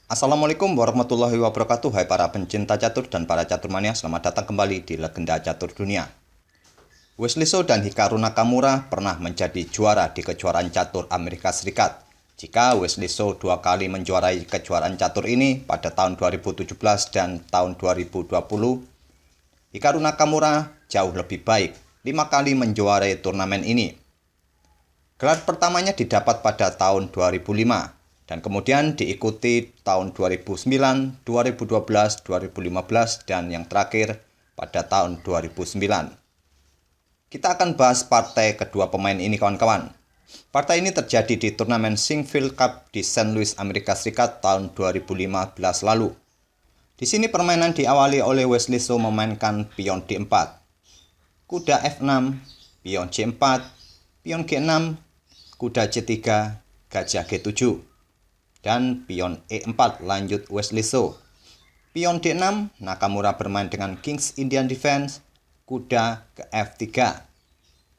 Assalamualaikum warahmatullahi wabarakatuh. Hai para pencinta catur dan para caturmania, selamat datang kembali di Legenda Catur Dunia. Wesley So dan Hikaru Nakamura pernah menjadi juara di kejuaraan catur Amerika Serikat. Jika Wesley So 2 kali menjuarai kejuaraan catur ini pada tahun 2017 dan tahun 2020, Hikaru Nakamura jauh lebih baik, 5 kali menjuarai turnamen ini. Gelar pertamanya didapat pada tahun 2005 dan kemudian diikuti tahun 2009, 2012, 2015 dan yang terakhir pada tahun 2009. Kita akan bahas partai kedua pemain ini, kawan-kawan. Partai ini terjadi di turnamen Sinquefield Cup di St. Louis, Amerika Serikat tahun 2015 lalu. Di sini permainan diawali oleh Wesley So memainkan pion D4, kuda F6, pion C4, pion G6, kuda C3, gajah G7, dan pion E4 lanjut Wesley So. Pion D6, Nakamura bermain dengan King's Indian Defense, kuda ke F3.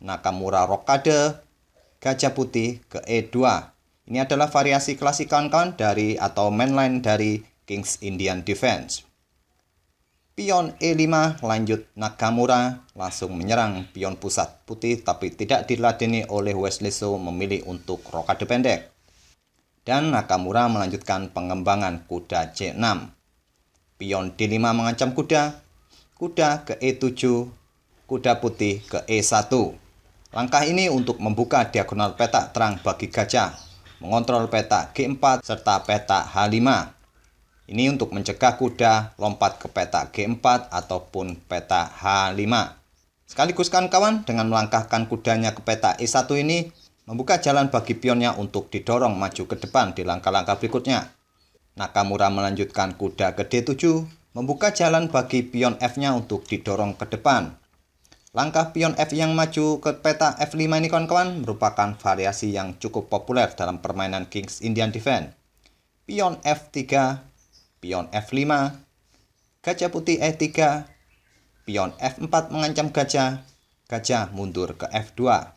Nakamura rokade, gajah putih ke E2. Ini adalah variasi klasik, kawan-kawan, dari atau mainline dari King's Indian Defense. Pion E5 lanjut Nakamura langsung menyerang pion pusat putih, tapi tidak diladeni oleh Wesley So memilih untuk rokade pendek. Dan Nakamura melanjutkan pengembangan kuda C6. Pion D5 mengancam kuda, kuda ke E7, kuda putih ke E1. Langkah ini untuk membuka diagonal petak terang bagi gajah, mengontrol petak G4 serta petak H5. Ini untuk mencegah kuda lompat ke petak G4 ataupun petak H5. Sekaligus kawan-kawan dengan melangkahkan kudanya ke petak E1 ini membuka jalan bagi pionnya untuk didorong maju ke depan di langkah-langkah berikutnya. Nakamura melanjutkan kuda ke D7, membuka jalan bagi pion F-nya untuk didorong ke depan. Langkah pion F yang maju ke petak F5 ini, kawan-kawan, merupakan variasi yang cukup populer dalam permainan King's Indian Defense. Pion F3, pion F5, gajah putih E3, pion F4 mengancam gajah, gajah mundur ke F2,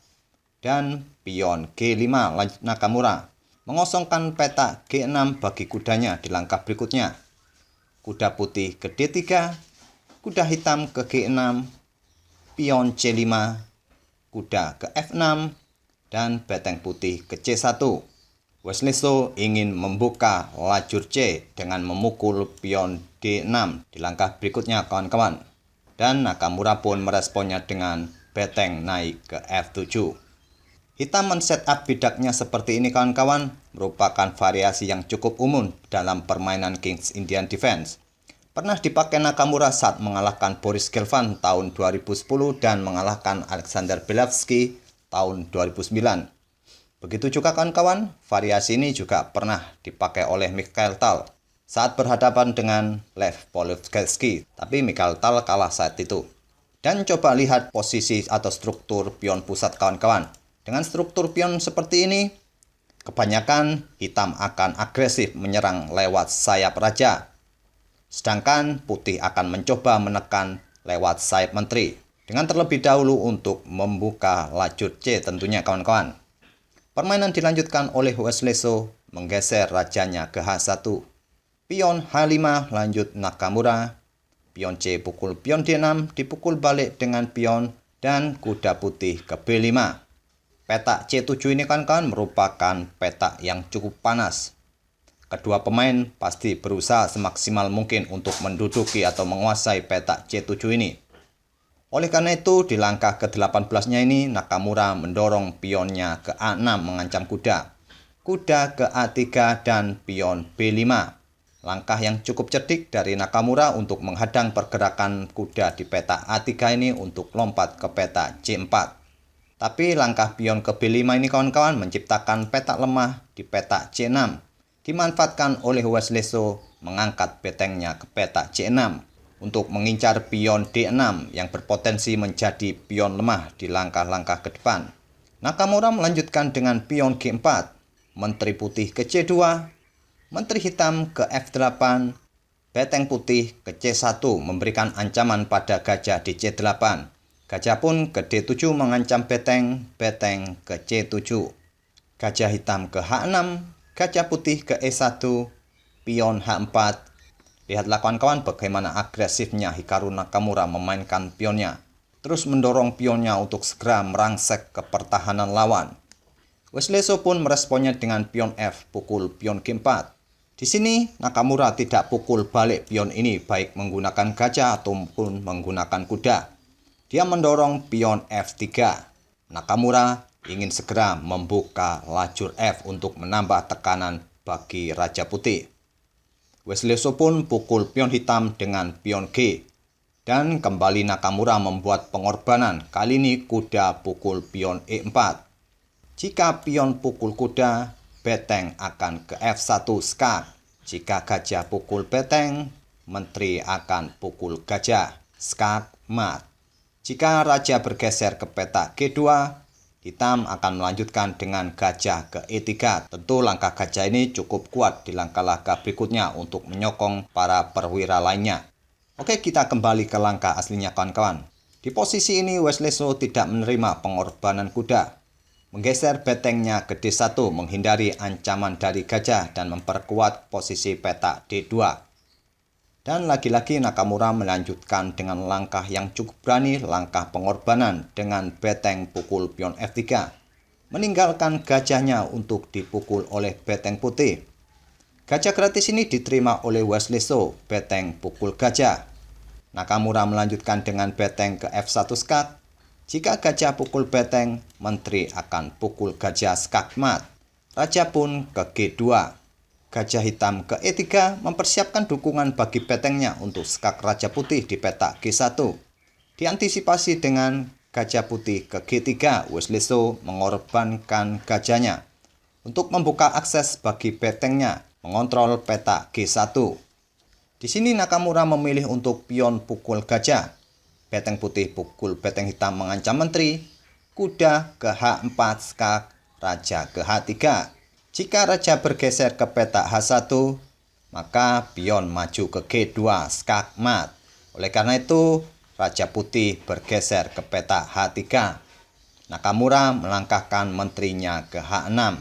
dan pion G5 lanjut Nakamura, mengosongkan petak G6 bagi kudanya di langkah berikutnya. Kuda putih ke D3, kuda hitam ke G6, pion C5, kuda ke F6, dan beteng putih ke C1. Wesley So ingin membuka lajur C dengan memukul pion D6 di langkah berikutnya, kawan-kawan. Dan Nakamura pun meresponnya dengan beteng naik ke F7. Hitam men-setup bidaknya seperti ini, kawan-kawan, merupakan variasi yang cukup umum dalam permainan King's Indian Defense. Pernah dipakai Nakamura saat mengalahkan Boris Gelfand tahun 2010 dan mengalahkan Alexander Belavsky tahun 2009. Begitu juga, kawan-kawan, variasi ini juga pernah dipakai oleh Mikhail Tal saat berhadapan dengan Lev Polonsky, tapi Mikhail Tal kalah saat itu. Dan coba lihat posisi atau struktur pion pusat, kawan-kawan. Dengan struktur pion seperti ini, kebanyakan hitam akan agresif menyerang lewat sayap raja, sedangkan putih akan mencoba menekan lewat sayap menteri, dengan terlebih dahulu untuk membuka lajur C tentunya, kawan-kawan. Permainan dilanjutkan oleh Wesley So menggeser rajanya ke H1. Pion H5 lanjut Nakamura. Pion C pukul pion D6 dipukul balik dengan pion dan kuda putih ke B5. Petak C7 ini, kawan-kawan, merupakan petak yang cukup panas. Kedua pemain pasti berusaha semaksimal mungkin untuk menduduki atau menguasai petak C7 ini. Oleh karena itu, di langkah ke-18-nya ini, Nakamura mendorong pionnya ke A6 mengancam kuda, kuda ke A3 dan pion B5. Langkah yang cukup cerdik dari Nakamura untuk menghadang pergerakan kuda di petak A3 ini untuk lompat ke petak C4. Tapi langkah pion ke B5 ini, kawan-kawan, menciptakan petak lemah di petak C6. Dimanfaatkan oleh Wesley So mengangkat betengnya ke petak C6 untuk mengincar pion D6 yang berpotensi menjadi pion lemah di langkah-langkah ke depan. Nakamura melanjutkan dengan pion G4, menteri putih ke C2, menteri hitam ke F8, beteng putih ke C1 memberikan ancaman pada gajah di C8. Gajah pun ke D7 mengancam beteng, beteng ke C7. Gajah hitam ke H6, gajah putih ke E1, pion H4. Lihatlah kawan-kawan bagaimana agresifnya Hikaru Nakamura memainkan pionnya. Terus mendorong pionnya untuk segera merangsek ke pertahanan lawan. Wesley So pun meresponnya dengan pion F pukul pion G4. Di sini Nakamura tidak pukul balik pion ini baik menggunakan gajah ataupun menggunakan kuda. Dia mendorong pion F3. Nakamura ingin segera membuka lajur F untuk menambah tekanan bagi Raja Putih. Wesley So pun pukul pion hitam dengan pion G. Dan kembali Nakamura membuat pengorbanan, kali ini kuda pukul pion E4. Jika pion pukul kuda, beteng akan ke F1 skak. Jika gajah pukul beteng, menteri akan pukul gajah, skak mat. Jika raja bergeser ke petak G2, hitam akan melanjutkan dengan gajah ke E3. Tentu langkah gajah ini cukup kuat di langkah-langkah berikutnya untuk menyokong para perwira lainnya. Oke, kita kembali ke langkah aslinya kawan-kawan. Di posisi ini Wesley So tidak menerima pengorbanan kuda. Menggeser betengnya ke D1 menghindari ancaman dari gajah dan memperkuat posisi petak D2. Dan lagi-lagi Nakamura melanjutkan dengan langkah yang cukup berani, langkah pengorbanan dengan beteng pukul pion F3. Meninggalkan gajahnya untuk dipukul oleh beteng putih. Gajah gratis ini diterima oleh Wesley So, beteng pukul gajah. Nakamura melanjutkan dengan beteng ke F1 skak. Jika gajah pukul beteng, menteri akan pukul gajah skak mat. Raja pun ke G2. Gajah hitam ke E3 mempersiapkan dukungan bagi betengnya untuk skak Raja Putih di petak G1. Diantisipasi dengan gajah putih ke G3, Wesley So mengorbankan gajahnya untuk membuka akses bagi betengnya mengontrol petak G1. Di sini Nakamura memilih untuk pion pukul gajah. Beteng putih pukul beteng hitam mengancam menteri. Kuda ke H4 skak, raja ke H3. Jika raja bergeser ke petak H1, maka pion maju ke G2 skak mat. Oleh karena itu, Raja Putih bergeser ke petak H3. Nakamura melangkahkan menterinya ke H6,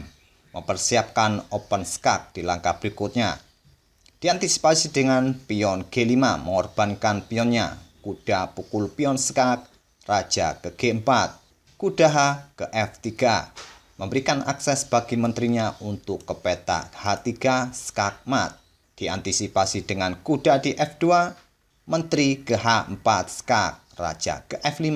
mempersiapkan open skak di langkah berikutnya. Diantisipasi dengan pion G5 mengorbankan pionnya. Kuda pukul pion skak, raja ke G4, kuda H ke F3. Memberikan akses bagi menterinya untuk ke petak H3 skak mat. Diantisipasi dengan kuda di F2, menteri ke H4 skak, raja ke F5,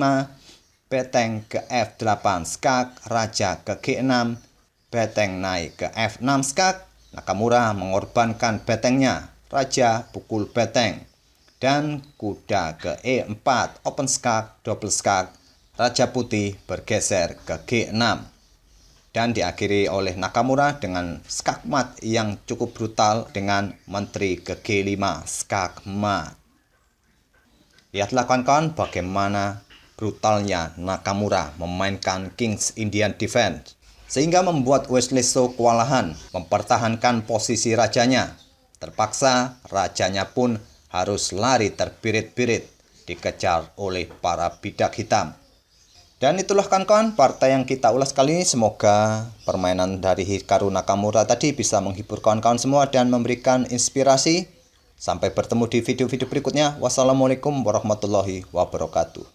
beteng ke F8 skak, raja ke G6, beteng naik ke F6 skak. Nakamura mengorbankan betengnya, raja pukul beteng, dan kuda ke E4 open skak, double skak. Raja Putih bergeser ke G6. Dan diakhiri oleh Nakamura dengan skak mat yang cukup brutal dengan menteri ke G5 skak mat. Lihatlah kawan-kawan bagaimana brutalnya Nakamura memainkan King's Indian Defense sehingga membuat Wesley So kewalahan mempertahankan posisi rajanya. Terpaksa rajanya pun harus lari terbirit-birit dikejar oleh para bidak hitam. Dan itulah kawan-kawan partai yang kita ulas kali ini. Semoga permainan dari Hikaru Nakamura tadi bisa menghibur kawan-kawan semua dan memberikan inspirasi. Sampai bertemu di video-video berikutnya. Wassalamualaikum warahmatullahi wabarakatuh.